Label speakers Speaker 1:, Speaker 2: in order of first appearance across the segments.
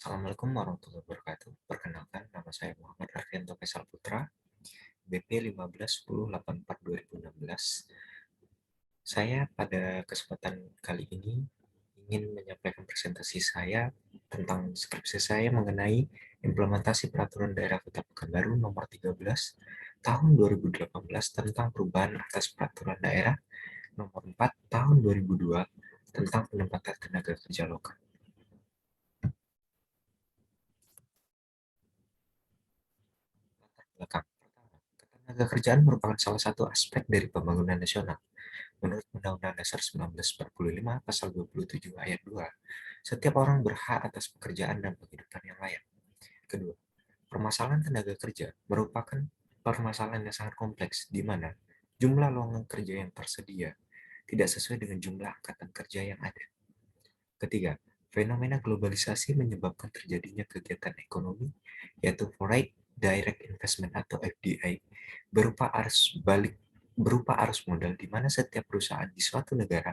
Speaker 1: Assalamualaikum warahmatullahi wabarakatuh. Perkenalkan, nama saya Muhammad Arfianto Faisal Putra, BP 151084-2016. Saya pada kesempatan kali ini ingin menyampaikan presentasi saya tentang skripsi saya mengenai implementasi peraturan daerah Kota Pekanbaru nomor 13 tahun 2018 tentang perubahan atas peraturan daerah nomor 4 tahun 2002 tentang penempatan tenaga kerja lokal. Belakang. Pertama, ketenagakerjaan merupakan salah satu aspek dari pembangunan nasional. Menurut Undang-Undang Dasar 1945 Pasal 27 Ayat 2, setiap orang berhak atas pekerjaan dan penghidupan yang layak. Kedua, permasalahan tenaga kerja merupakan permasalahan yang sangat kompleks, di mana jumlah lowongan kerja yang tersedia tidak sesuai dengan jumlah angkatan kerja yang ada. Ketiga, fenomena globalisasi menyebabkan terjadinya kegiatan ekonomi, yaitu foreign direct investment atau FDI, berupa arus modal di mana setiap perusahaan di suatu negara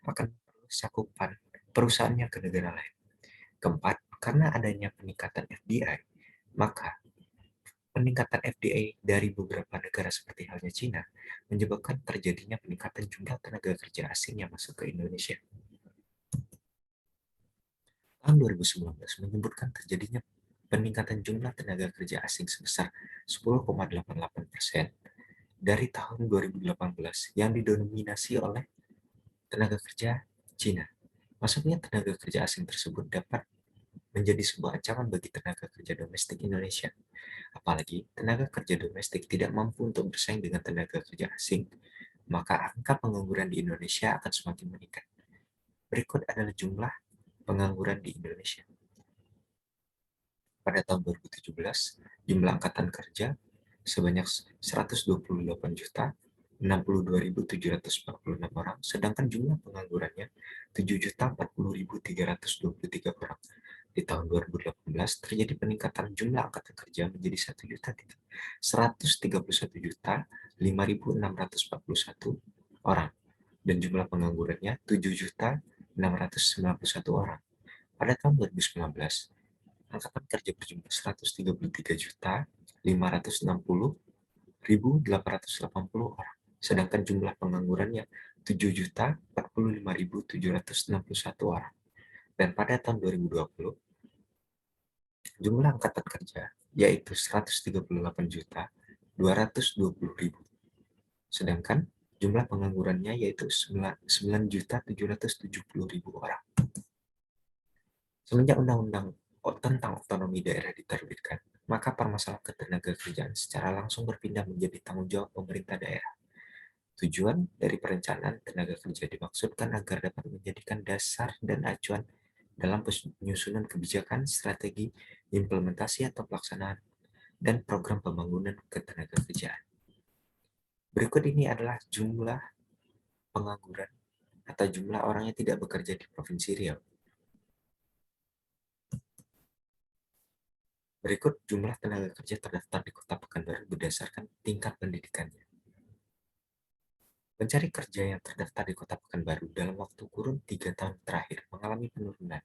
Speaker 1: akan memperluas cakupan perusahaannya ke negara lain. Keempat, karena adanya peningkatan FDI, maka peningkatan FDI dari beberapa negara seperti halnya Cina menyebabkan terjadinya peningkatan jumlah tenaga kerja asing yang masuk ke Indonesia. Tahun 2019 menyebutkan terjadinya peningkatan jumlah tenaga kerja asing sebesar 10,88% dari tahun 2018 yang didominasi oleh tenaga kerja Cina. Masuknya tenaga kerja asing tersebut dapat menjadi sebuah ancaman bagi tenaga kerja domestik Indonesia. Apalagi tenaga kerja domestik tidak mampu untuk bersaing dengan tenaga kerja asing, maka angka pengangguran di Indonesia akan semakin meningkat. Berikut adalah jumlah pengangguran di Indonesia. Pada tahun 2017, jumlah angkatan kerja sebanyak 128 juta 62.746 orang, sedangkan jumlah penganggurannya 7.040.323 orang. Di tahun 2018 terjadi peningkatan jumlah angkatan kerja menjadi 1.131.5.641 orang dan jumlah penganggurannya 7.691 orang. Pada tahun 2019, angkatan kerja berjumlah 133 juta 560.880 orang, sedangkan jumlah penganggurannya 7 juta 45.761 orang. Dan pada tahun 2020, jumlah angkatan kerja yaitu 138 juta 220.000, sedangkan jumlah penganggurannya yaitu 9 juta 770.000 orang. Semenjak Undang-Undang tentang otonomi daerah diterbitkan, maka permasalahan ketenagakerjaan secara langsung berpindah menjadi tanggung jawab pemerintah daerah. Tujuan dari perencanaan tenaga kerja dimaksudkan agar dapat menjadikan dasar dan acuan dalam penyusunan kebijakan, strategi, implementasi atau pelaksanaan, dan program pembangunan ketenagakerjaan. Berikut ini adalah jumlah pengangguran atau jumlah orang yang tidak bekerja di Provinsi Riau. Berikut jumlah tenaga kerja terdaftar di Kota Pekanbaru berdasarkan tingkat pendidikannya. Pencari kerja yang terdaftar di Kota Pekanbaru dalam waktu kurun 3 tahun terakhir mengalami penurunan,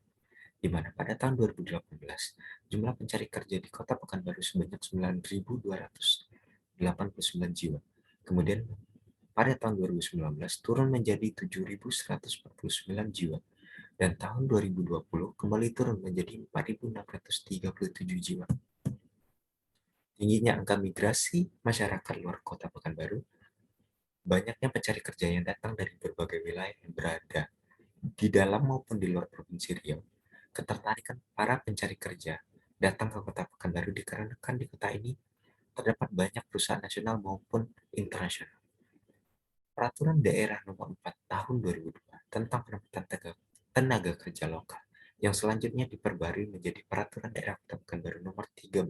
Speaker 1: di mana pada tahun 2018 jumlah pencari kerja di Kota Pekanbaru sebanyak 9.289 jiwa. Kemudian pada tahun 2019 turun menjadi 7.149 jiwa, dan tahun 2020 kembali turun menjadi 4.637 jiwa. Tingginya angka migrasi masyarakat luar Kota Pekanbaru, banyaknya pencari kerja yang datang dari berbagai wilayah yang berada di dalam maupun di luar Provinsi Riau. Ketertarikan para pencari kerja datang ke Kota Pekanbaru dikarenakan di kota ini terdapat banyak perusahaan nasional maupun internasional. Peraturan Daerah Nomor 4 Tahun 2002 tentang penempatan tenaga kerja lokal yang selanjutnya diperbarui menjadi Peraturan Daerah Kota Pekanbaru Nomor 13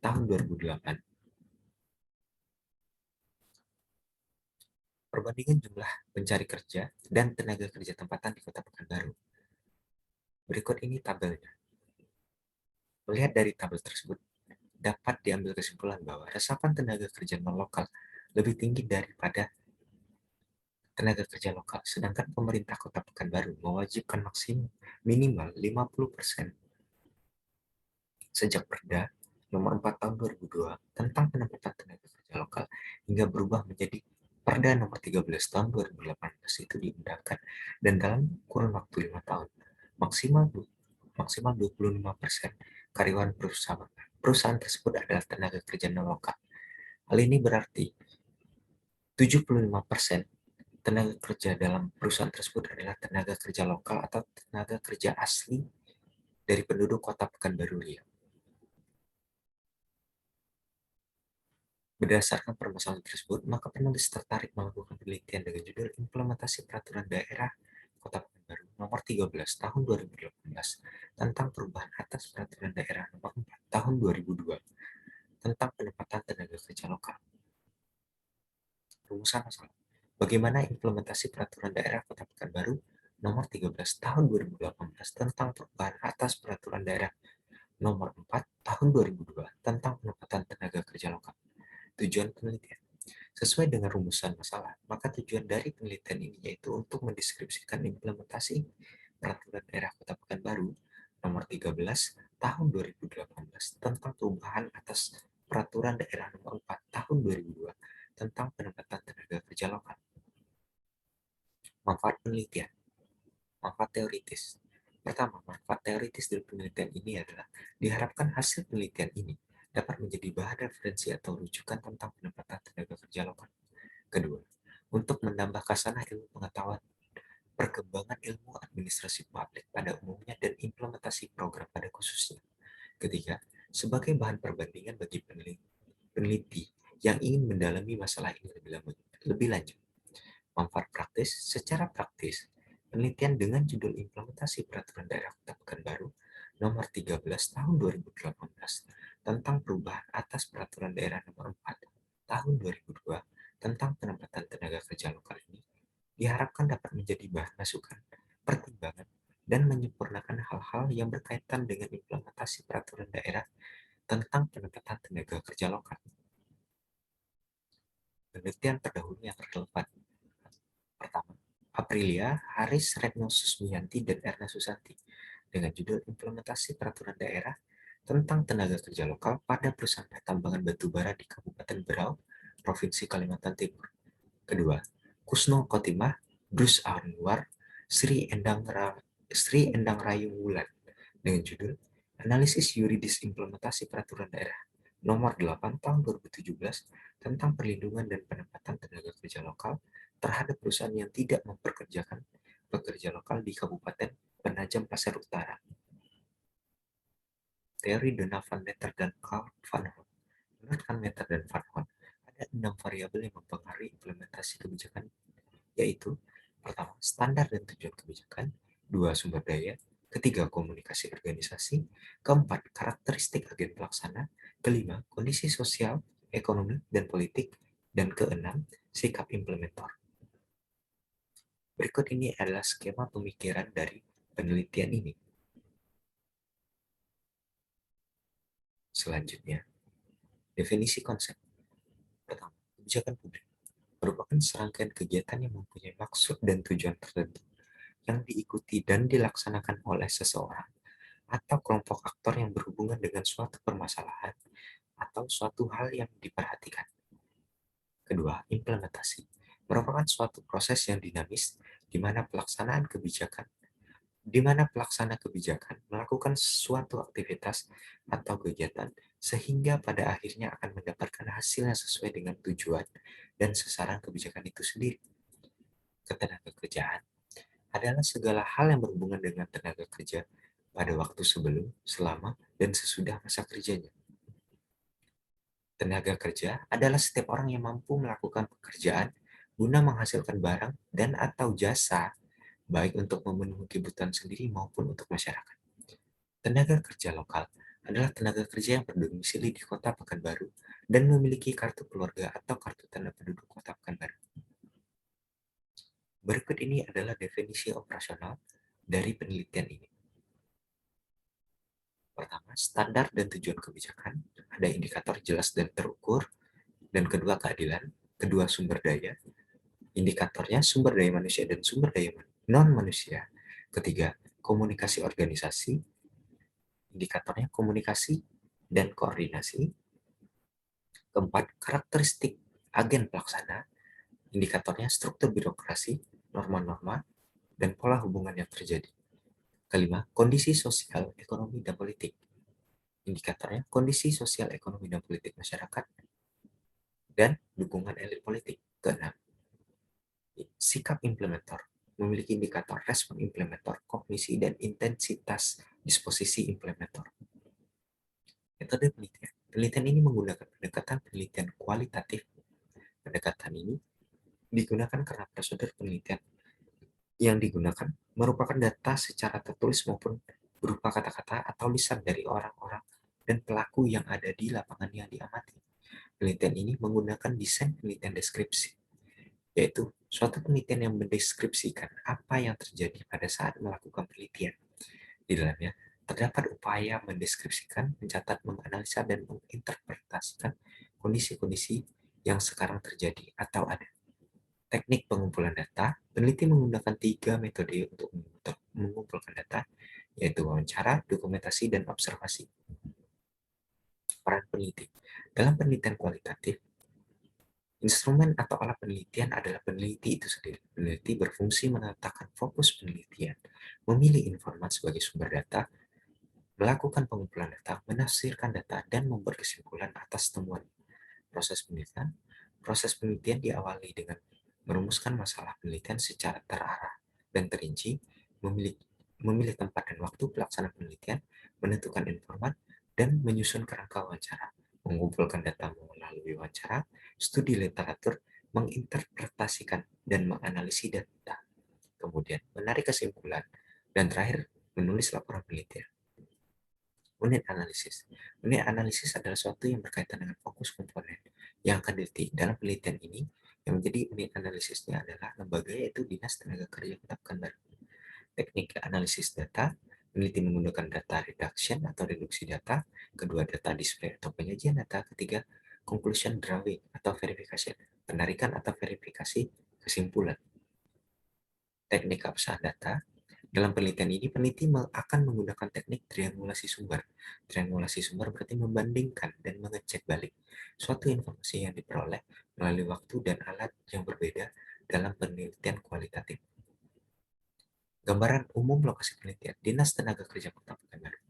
Speaker 1: Tahun 2008. Perbandingan jumlah pencari kerja dan tenaga kerja tempatan di Kota Pekanbaru. Berikut ini tabelnya. Melihat dari tabel tersebut, dapat diambil kesimpulan bahwa resapan tenaga kerja non-lokal lebih tinggi daripada tenaga kerja lokal, sedangkan pemerintah Kota Pekanbaru mewajibkan minimal 50% Sejak Perda Nomor 4 Tahun 2002 tentang penempatan tenaga kerja lokal hingga berubah menjadi Perda Nomor 13 Tahun 2018 itu diundangkan, dan dalam kurun waktu 5 tahun maksimal maksimal 25% karyawan perusahaan tersebut adalah tenaga kerja non lokal. Hal ini berarti 75% tenaga kerja dalam perusahaan tersebut adalah tenaga kerja lokal atau tenaga kerja asli dari penduduk Kota Pekanbaru Riau. Berdasarkan permasalahan tersebut, maka penulis tertarik melakukan penelitian dengan judul Implementasi Peraturan Daerah Kota Pekanbaru Nomor 13 Tahun 2018 tentang perubahan atas Peraturan Daerah Nomor 4 Tahun 2002 tentang penempatan tenaga kerja lokal. Rumusan masalah. Bagaimana implementasi Peraturan Daerah Kota Pekanbaru Nomor 13 Tahun 2018 tentang perubahan atas Peraturan Daerah Nomor 4 Tahun 2002 tentang penempatan tenaga kerja lokal. Tujuan penelitian. Sesuai dengan rumusan masalah, maka tujuan dari penelitian ini yaitu untuk mendeskripsikan implementasi Peraturan Daerah Kota Pekanbaru Nomor 13 Tahun 2018 tentang perubahan atas Peraturan Daerah Nomor 4 Tahun 2002 tentang penempatan tenaga kerja lokal. Manfaat penelitian. Manfaat teoritis. Pertama, manfaat teoritis dari penelitian ini adalah diharapkan hasil penelitian ini dapat menjadi bahan referensi atau rujukan tentang penempatan tenaga kerja lokal. Kedua, untuk menambah khasanah ilmu pengetahuan, perkembangan ilmu administrasi publik pada umumnya dan implementasi program pada khususnya. Ketiga, sebagai bahan perbandingan bagi peneliti yang ingin mendalami masalah ini lebih lanjut. Manfaat praktis. Secara praktis, penelitian dengan judul Implementasi Peraturan Daerah Kota Pekanbaru Nomor 13 Tahun 2018 tentang perubahan atas Peraturan Daerah Nomor 4 Tahun 2002 tentang penempatan tenaga kerja lokal ini diharapkan dapat menjadi bahan masukan, pertimbangan, dan menyempurnakan hal-hal yang berkaitan dengan implementasi peraturan daerah tentang penempatan tenaga kerja lokal. Penelitian terdahulu yang relevan. Pertama, Aprilia, Haris Retno Susmiyanti, dan Erna Susanti dengan judul Implementasi Peraturan Daerah tentang Tenaga Kerja Lokal pada Perusahaan Pertambangan Batubara di Kabupaten Berau, Provinsi Kalimantan Timur. Kedua, Kusno Khotimah, Drus Anwar, Sri Endang Rayu Wulan dengan judul Analisis Yuridis Implementasi Peraturan Daerah Nomor 8 Tahun 2017 tentang perlindungan dan penempatan tenaga kerja lokal terhadap perusahaan yang tidak memperkerjakan pekerja lokal di Kabupaten Penajam Pasir Utara. Teori Donovan Meter dan Carl Van Horn. Menurut Meter dan Van Horn, ada 6 variabel yang mempengaruhi implementasi kebijakan, yaitu pertama, standar dan tujuan kebijakan, dua, sumber daya, ketiga, komunikasi organisasi, keempat, karakteristik agen pelaksana, kelima, kondisi sosial, ekonomi, dan politik, dan keenam, sikap implementator. Berikut ini adalah skema pemikiran dari penelitian ini. Selanjutnya, definisi konsep. Pertama, kebijakan publik merupakan serangkaian kegiatan yang mempunyai maksud dan tujuan tertentu yang diikuti dan dilaksanakan oleh seseorang atau kelompok aktor yang berhubungan dengan suatu permasalahan atau suatu hal yang diperhatikan. Kedua, implementasi merupakan suatu proses yang dinamis di mana pelaksana kebijakan melakukan suatu aktivitas atau kegiatan sehingga pada akhirnya akan mendapatkan hasil yang sesuai dengan tujuan dan sasaran kebijakan itu sendiri. Ketenagakerjaan adalah segala hal yang berhubungan dengan tenaga kerja pada waktu sebelum, selama, dan sesudah masa kerjanya. Tenaga kerja adalah setiap orang yang mampu melakukan pekerjaan guna menghasilkan barang dan atau jasa, baik untuk memenuhi kebutuhan sendiri maupun untuk masyarakat. Tenaga kerja lokal adalah tenaga kerja yang berdomisili di Kota Pekanbaru dan memiliki kartu keluarga atau kartu tanda penduduk Kota Pekanbaru. Berikut ini adalah definisi operasional dari penelitian ini. Pertama, standar dan tujuan kebijakan. Ada indikator jelas dan terukur. Dan kedua, keadilan. Kedua, sumber daya. Indikatornya sumber daya manusia dan sumber daya non-manusia. Ketiga, komunikasi organisasi. Indikatornya komunikasi dan koordinasi. Keempat, karakteristik agen pelaksana. Indikatornya struktur birokrasi, norma-norma, dan pola hubungan yang terjadi. Kelima, kondisi sosial, ekonomi, dan politik. Indikatornya kondisi sosial, ekonomi, dan politik masyarakat, dan dukungan elit politik. Keenam, sikap implementer. Memiliki indikator respon implementer, kognisi, dan intensitas disposisi implementer. Metode penelitian. Penelitian ini menggunakan pendekatan penelitian kualitatif. Pendekatan ini digunakan karena prosedur penelitian yang digunakan merupakan data secara tertulis maupun berupa kata-kata atau lisan dari orang-orang dan pelaku yang ada di lapangan yang diamati. Penelitian ini menggunakan desain penelitian deskripsi, yaitu suatu penelitian yang mendeskripsikan apa yang terjadi pada saat melakukan penelitian. Di dalamnya terdapat upaya mendeskripsikan, mencatat, menganalisa, dan menginterpretasikan kondisi-kondisi yang sekarang terjadi atau ada. Teknik pengumpulan data, peneliti menggunakan 3 metode untuk mengumpulkan data, yaitu wawancara, dokumentasi, dan observasi. Peran peneliti. Dalam penelitian kualitatif, instrumen atau alat penelitian adalah peneliti itu sendiri. Peneliti berfungsi menetapkan fokus penelitian, memilih informasi sebagai sumber data, melakukan pengumpulan data, menafsirkan data, dan membuat kesimpulan atas temuan. Proses penelitian diawali dengan merumuskan masalah penelitian secara terarah dan terinci, memilih, memilih tempat dan waktu pelaksanaan penelitian, menentukan informan, dan menyusun kerangka wawancara, mengumpulkan data melalui wawancara, studi literatur, menginterpretasikan dan menganalisis data, kemudian menarik kesimpulan, dan terakhir menulis laporan penelitian. Unit analisis. Unit analisis adalah suatu yang berkaitan dengan fokus komponen yang akan diteliti. Dalam penelitian ini, yang menjadi unit analisisnya adalah lembaga yaitu Dinas Tenaga Kerja Kota Pekanbaru. Teknik analisis data, peneliti menggunakan data reduction atau reduksi data, kedua data display atau penyajian data, ketiga conclusion drawing atau verification, penarikan atau verifikasi kesimpulan. Teknik keabsahan data, dalam penelitian ini, peneliti akan menggunakan teknik triangulasi sumber. Triangulasi sumber berarti membandingkan dan mengecek balik suatu informasi yang diperoleh melalui waktu dan alat yang berbeda dalam penelitian kualitatif. Gambaran umum lokasi penelitian, Dinas Tenaga Kerja Kota Pekanbaru.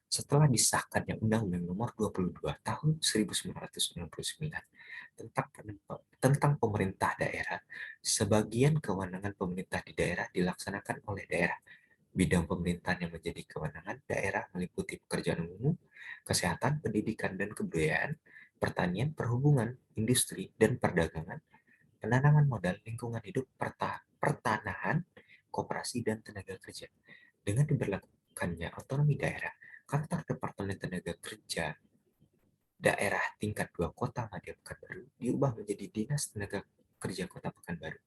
Speaker 1: Setelah disahkannya Undang-Undang Nomor 22 Tahun 1999 tentang pemerintah daerah, sebagian kewenangan pemerintah di daerah dilaksanakan oleh daerah. Bidang pemerintahan yang menjadi kewenangan daerah meliputi pekerjaan umum, kesehatan, pendidikan dan kebudayaan, pertanian, perhubungan, industri, dan perdagangan, penanaman modal, lingkungan hidup, pertanahan, koperasi, dan tenaga kerja. Dengan diberlakukannya otonomi daerah, kantor Departemen Tenaga Kerja Daerah tingkat 2 Kota Madya Pekanbaru diubah menjadi Dinas Tenaga Kerja Kota Pekanbaru.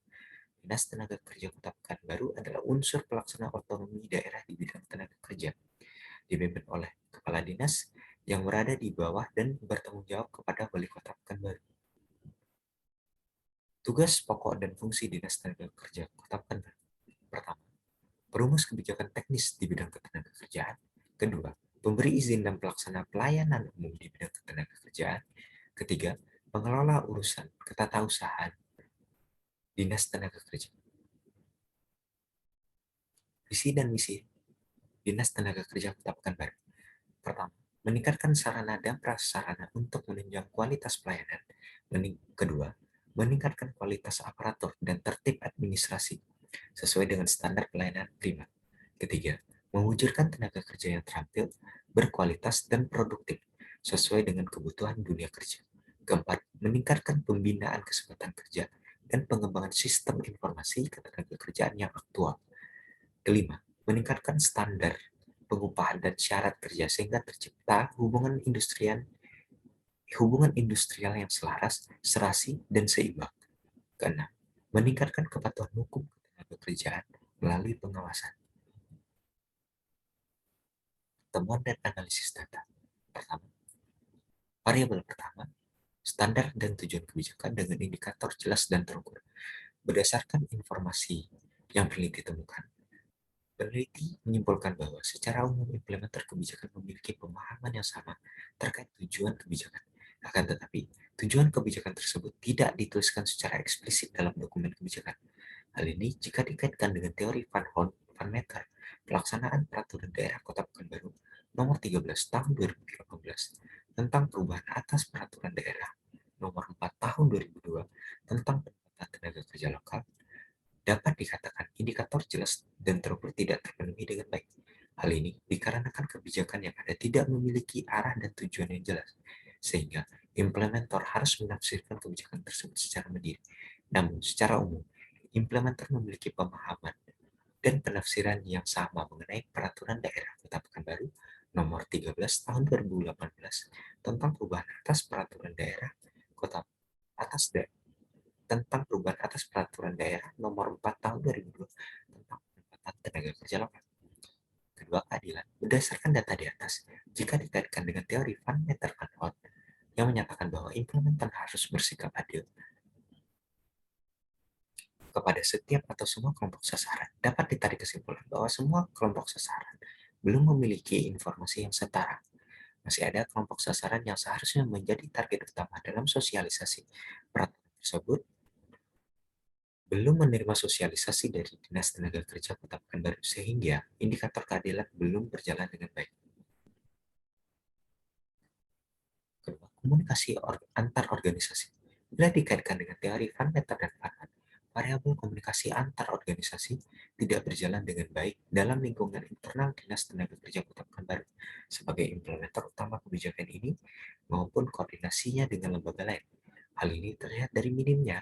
Speaker 1: Dinas Tenaga Kerja Kota Pekanbaru adalah unsur pelaksana otonomi daerah di bidang tenaga kerja, dipimpin oleh kepala dinas yang berada di bawah dan bertanggung jawab kepada Wali Kota Pekanbaru. Tugas pokok dan fungsi Dinas Tenaga Kerja Kota Pekanbaru. Pertama, perumus kebijakan teknis di bidang ketenagakerjaan. Kedua, pemberi izin dan pelaksana pelayanan umum di bidang ketenagakerjaan. Ketiga, pengelola urusan ketatausahaan Dinas Tenaga Kerja. Visi dan misi Dinas Tenaga Kerja Kota Pekanbaru. Pertama, meningkatkan sarana dan prasarana untuk menunjang kualitas pelayanan. Kedua, meningkatkan kualitas aparatur dan tertib administrasi sesuai dengan standar pelayanan prima. Ketiga, mewujudkan tenaga kerja yang terampil, berkualitas, dan produktif sesuai dengan kebutuhan dunia kerja. Keempat, meningkatkan pembinaan kesempatan kerja dan pengembangan sistem informasi ketenagakerjaan yang aktual. Kelima, meningkatkan standar pengupahan dan syarat kerja sehingga tercipta hubungan industrial yang selaras, serasi, dan seimbang. Keenam, meningkatkan kepatuhan hukum ketenagakerjaan melalui pengawasan. Temuan dan analisis data. Pertama, variabel pertama, standar dan tujuan kebijakan dengan indikator jelas dan terukur. Berdasarkan informasi yang peneliti temukan, Peneliti menyimpulkan bahwa secara umum implementer kebijakan memiliki pemahaman yang sama terkait tujuan kebijakan. Akan tetapi, tujuan kebijakan tersebut tidak dituliskan secara eksplisit dalam dokumen kebijakan. Hal ini jika dikaitkan dengan teori Van Horn Van Meter, pelaksanaan peraturan daerah Kota Pekanbaru nomor 13 tahun 2018 tentang perubahan atas peraturan daerah nomor 4 tahun 2002 tentang penempatan tenaga kerja lokal dapat dikatakan indikator jelas dan terukur tidak terpenuhi dengan baik. Hal ini dikarenakan kebijakan yang ada tidak memiliki arah dan tujuan yang jelas, sehingga implementer harus menafsirkan kebijakan tersebut secara mandiri. Namun, secara umum, implementer memiliki pemahaman dan penafsiran yang sama mengenai peraturan daerah Kota Pekanbaru nomor 13 tahun 2018 tentang perubahan atas peraturan daerah Kota atas da, tentang perubahan atas peraturan daerah nomor 4 tahun 2002 tentang penempatan tenaga kerja lokal. Kedua keadilan berdasarkan data di atas, jika dikaitkan dengan teori Van Meter Van Hout yang menyatakan bahwa implementer harus bersikap adil kepada setiap atau semua kelompok sasaran, dapat ditarik kesimpulan bahwa semua kelompok sasaran belum memiliki informasi yang setara. Masih ada kelompok sasaran yang seharusnya menjadi target utama dalam sosialisasi peraturan tersebut belum menerima sosialisasi dari Dinas Tenaga Kerja Kota Pekanbaru sehingga indikator keadilan belum berjalan dengan baik. Kedua, komunikasi antar organisasi. Bila dikaitkan dengan teori Van Meter dan Van Hart, variabel komunikasi antar organisasi tidak berjalan dengan baik dalam lingkungan internal Dinas Tenaga Kerja Kota Pekanbaru sebagai implementer utama kebijakan ini maupun koordinasinya dengan lembaga lain. Hal ini terlihat dari minimnya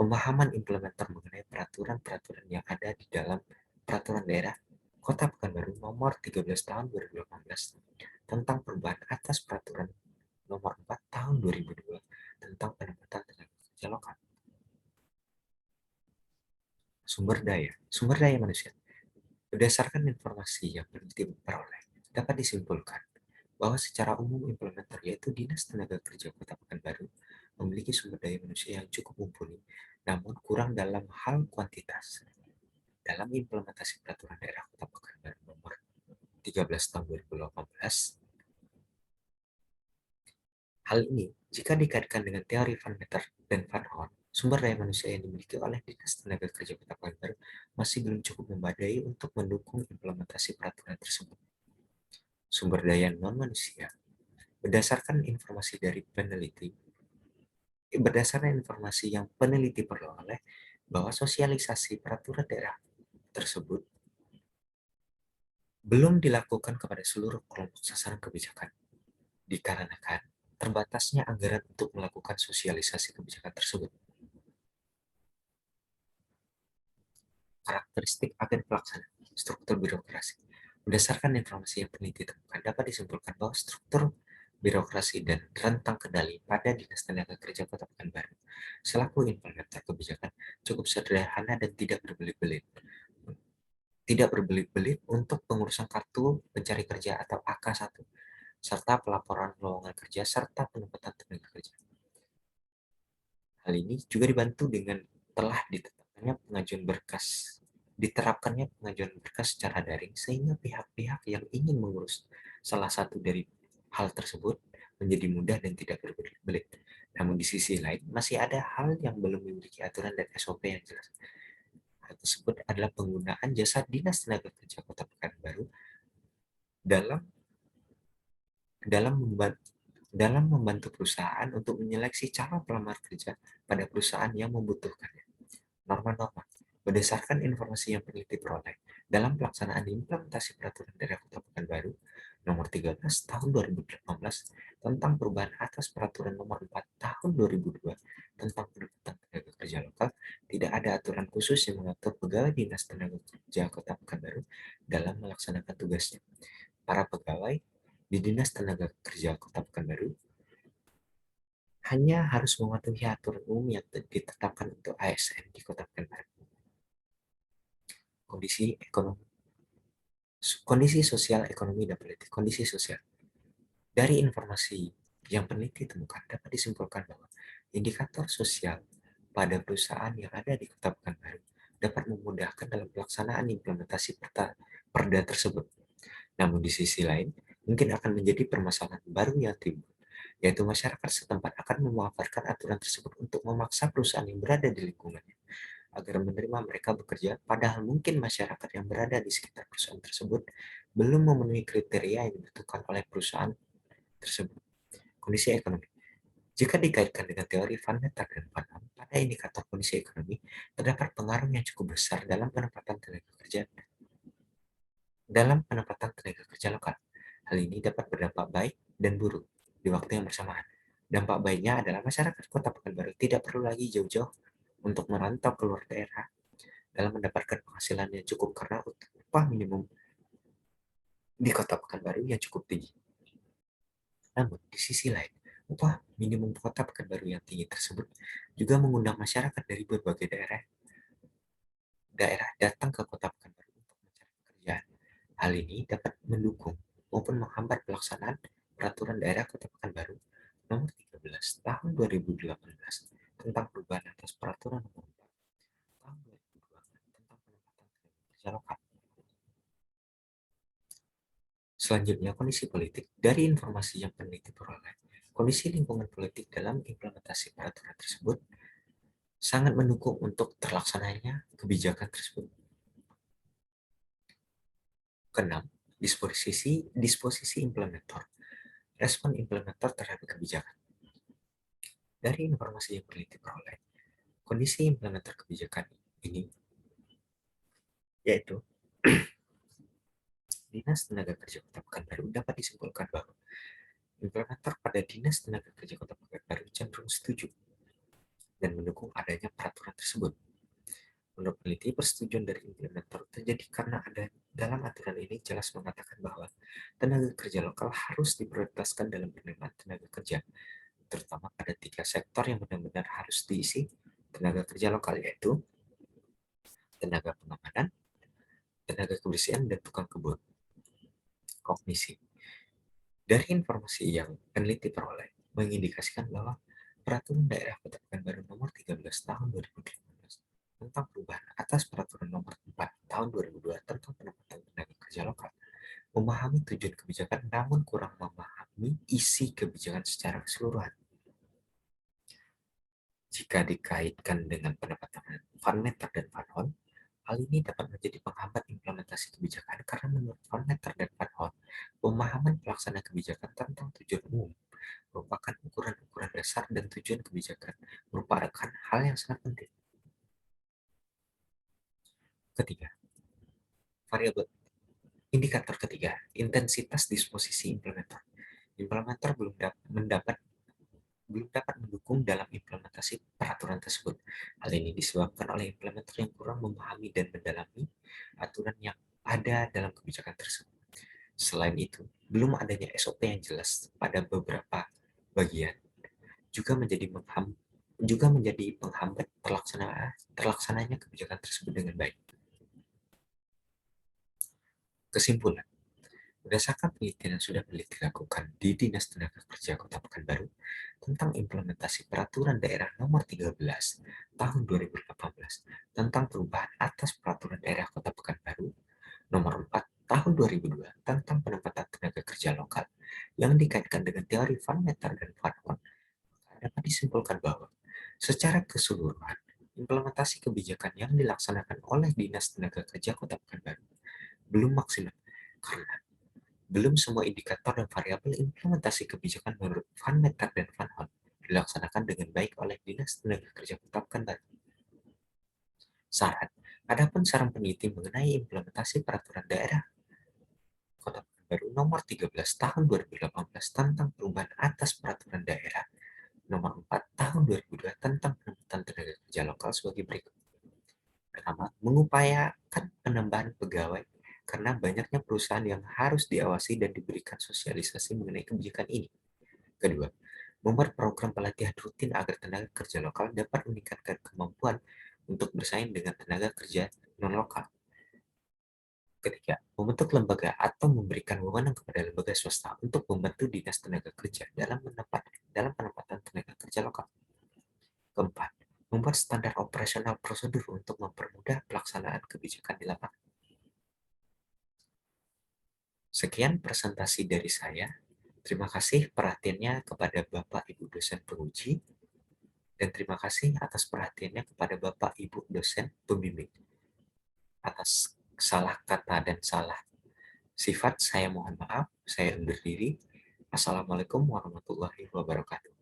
Speaker 1: pemahaman implementer mengenai peraturan-peraturan yang ada di dalam peraturan daerah Kota Pekanbaru nomor 13 tahun 2018 tentang perubahan atas peraturan nomor 4 tahun 2002 tentang penempatan tenaga kerja lokal. Sumber daya manusia. Berdasarkan informasi yang peneliti peroleh, dapat disimpulkan bahwa secara umum implementer yaitu Dinas Tenaga Kerja Kota Pekanbaru memiliki sumber daya manusia yang cukup mumpuni, namun kurang dalam hal kuantitas. Dalam implementasi peraturan daerah Kota Pekanbaru nomor 13 tahun 2018, hal ini jika dikaitkan dengan teori Van Meter dan Van Horn, sumber daya manusia yang dimiliki oleh Dinas Tenaga Kerja Kota Pekanbaru masih belum cukup memadai untuk mendukung implementasi peraturan tersebut. Sumber daya non-manusia. Berdasarkan informasi yang peneliti peroleh bahwa sosialisasi peraturan daerah tersebut belum dilakukan kepada seluruh kelompok sasaran kebijakan, dikarenakan terbatasnya anggaran untuk melakukan sosialisasi kebijakan tersebut. Karakteristik agen pelaksana, struktur birokrasi. Berdasarkan informasi yang peneliti temukan, dapat disimpulkan bahwa struktur birokrasi dan rentang kendali pada Dinas Tenaga Kerja Kota Pekanbaru selaku implementer kebijakan cukup sederhana dan tidak berbelit-belit untuk pengurusan kartu pencari kerja atau AK1 serta pelaporan lowongan kerja serta penempatan tenaga kerja. Hal ini juga dibantu dengan telah diterapkannya pengajuan berkas secara daring sehingga pihak-pihak yang ingin mengurus salah satu dari hal tersebut menjadi mudah dan tidak berbelit-belit. Namun di sisi lain masih ada hal yang belum memiliki aturan dan SOP yang jelas. Hal tersebut adalah penggunaan jasa Dinas Tenaga Kerja Kota Pekanbaru dalam dalam membantu perusahaan untuk menyeleksi calon pelamar kerja pada perusahaan yang membutuhkannya. Norma-norma. Berdasarkan informasi yang peneliti peroleh dalam pelaksanaan implementasi peraturan daerah Kota Pekanbaru nomor 13 tahun 2018 tentang perubahan atas peraturan nomor 4 tahun 2002 tentang penempatan tenaga kerja lokal, tidak ada aturan khusus yang mengatur pegawai Dinas Tenaga Kerja Kota Pekanbaru dalam melaksanakan tugasnya. Para pegawai di Dinas Tenaga Kerja Kota Pekanbaru hanya harus mematuhi aturan umum yang ditetapkan untuk ASN di Kota Pekanbaru. Kondisi sosial, ekonomi, dan politik. Kondisi sosial. Dari informasi yang peneliti temukan dapat disimpulkan bahwa indikator sosial pada perusahaan yang ada di Kota Pekanbaru dapat memudahkan dalam pelaksanaan implementasi perda tersebut. Namun di sisi lain, mungkin akan menjadi permasalahan baru yang timbul, yaitu masyarakat setempat akan memanfaatkan aturan tersebut untuk memaksa perusahaan yang berada di lingkungannya agar menerima mereka bekerja, padahal mungkin masyarakat yang berada di sekitar perusahaan tersebut belum memenuhi kriteria yang dibutuhkan oleh perusahaan tersebut. Kondisi ekonomi. Jika dikaitkan dengan teori Van Meter dan Van Horn, pada indikator kondisi ekonomi, terdapat pengaruh yang cukup besar dalam penempatan tenaga kerja lokal. Hal ini dapat berdampak baik dan buruk di waktu yang bersamaan. Dampak baiknya adalah masyarakat Kota Pekanbaru tidak perlu lagi jauh-jauh untuk merantau keluar daerah dalam mendapatkan penghasilan yang cukup karena upah minimum di Kota Pekanbaru yang cukup tinggi. Namun, di sisi lain, upah minimum Kota Pekanbaru yang tinggi tersebut juga mengundang masyarakat dari berbagai daerah datang ke Kota Pekanbaru untuk mencari pekerjaan. Hal ini dapat mendukung maupun menghambat pelaksanaan Peraturan Daerah Kota Pekanbaru Nomor 13 Tahun 2018 tentang perubahan atas Peraturan Nomor 4 Tahun 2002 tentang penempatan tenaga kerja lokal. Selanjutnya, kondisi politik. Dari informasi yang peneliti peroleh, kondisi lingkungan politik dalam implementasi peraturan tersebut sangat mendukung untuk terlaksananya kebijakan tersebut. Keenam, disposisi implementator. Respon implementator terhadap kebijakan. Dari informasi yang peneliti peroleh, kondisi implementator kebijakan ini yaitu Dinas Tenaga Kerja Kota Pekanbaru dapat disimpulkan bahwa implementator pada Dinas Tenaga Kerja Kota Pekanbaru cenderung setuju dan mendukung adanya peraturan tersebut. Menurut peneliti, persetujuan dari implementator terjadi karena ada dalam aturan ini jelas mengatakan bahwa tenaga kerja lokal harus diprioritaskan dalam penerimaan tenaga kerja, terutama pada 3 sektor yang benar-benar harus diisi tenaga kerja lokal, yaitu tenaga pengamanan, tenaga kebersihan, dan tukang kebun. Kognisi. Dari informasi yang peneliti peroleh, mengindikasikan bahwa Peraturan Daerah Kota Pekanbaru Nomor 13 Tahun 2018 tentang perubahan atas Peraturan Nomor 4 Tahun 2002 tentang penempatan tenaga kerja lokal memahami tujuan kebijakan namun kurang memahami isi kebijakan secara keseluruhan. Jika dikaitkan dengan pendapatan Van Meter dan Van Horn, hal ini dapat menjadi penghambat implementasi kebijakan karena menurut Van Meter dan Van Horn, pemahaman pelaksana kebijakan tentang tujuan umum merupakan ukuran-ukuran dasar dan tujuan kebijakan merupakan hal yang sangat penting. Ketiga, variabel indikator ketiga, intensitas disposisi implementer. Implementer belum dapat mendukung dalam implementasi peraturan tersebut. Hal ini disebabkan oleh implementer yang kurang memahami dan mendalami aturan yang ada dalam kebijakan tersebut. Selain itu, belum adanya SOP yang jelas pada beberapa bagian juga menjadi penghambat terlaksananya kebijakan tersebut dengan baik. Kesimpulan, berdasarkan penelitian yang sudah dilakukan di Dinas Tenaga Kerja Kota Pekanbaru tentang implementasi Peraturan Daerah Nomor 13 Tahun 2018 tentang perubahan atas Peraturan Daerah Kota Pekanbaru Nomor 4 Tahun 2002 tentang penempatan tenaga kerja lokal yang dikaitkan dengan teori Van Meter dan Van Horn, dapat disimpulkan bahwa secara keseluruhan implementasi kebijakan yang dilaksanakan oleh Dinas Tenaga Kerja Kota Pekanbaru belum maksimal karena belum semua indikator dan variabel implementasi kebijakan menurut Van Meter dan Van Horn dilaksanakan dengan baik oleh Dinas Tenaga Kerja Kota Pekanbaru. Saran, adapun saran peneliti mengenai implementasi peraturan daerah Kota Pekanbaru nomor 13 tahun 2018 tentang perubahan atas peraturan daerah nomor 4 tahun 2002 tentang penempatan tenaga kerja lokal sebagai berikut. Pertama, mengupayakan penambahan pegawai karena banyaknya perusahaan yang harus diawasi dan diberikan sosialisasi mengenai kebijakan ini. Kedua, membuat program pelatihan rutin agar tenaga kerja lokal dapat meningkatkan kemampuan untuk bersaing dengan tenaga kerja non-lokal. Ketiga, membentuk lembaga atau memberikan wewenang kepada lembaga swasta untuk membantu dinas tenaga kerja dalam penempatan tenaga kerja lokal. Keempat, membuat standar operasional prosedur untuk mempermudah pelaksanaan kebijakan di lapangan. Sekian presentasi dari saya. Terima kasih perhatiannya kepada Bapak Ibu dosen penguji, dan terima kasih atas perhatiannya kepada Bapak Ibu dosen pembimbing. Atas salah kata dan salah sifat, saya mohon maaf, saya undur diri. Assalamualaikum warahmatullahi wabarakatuh.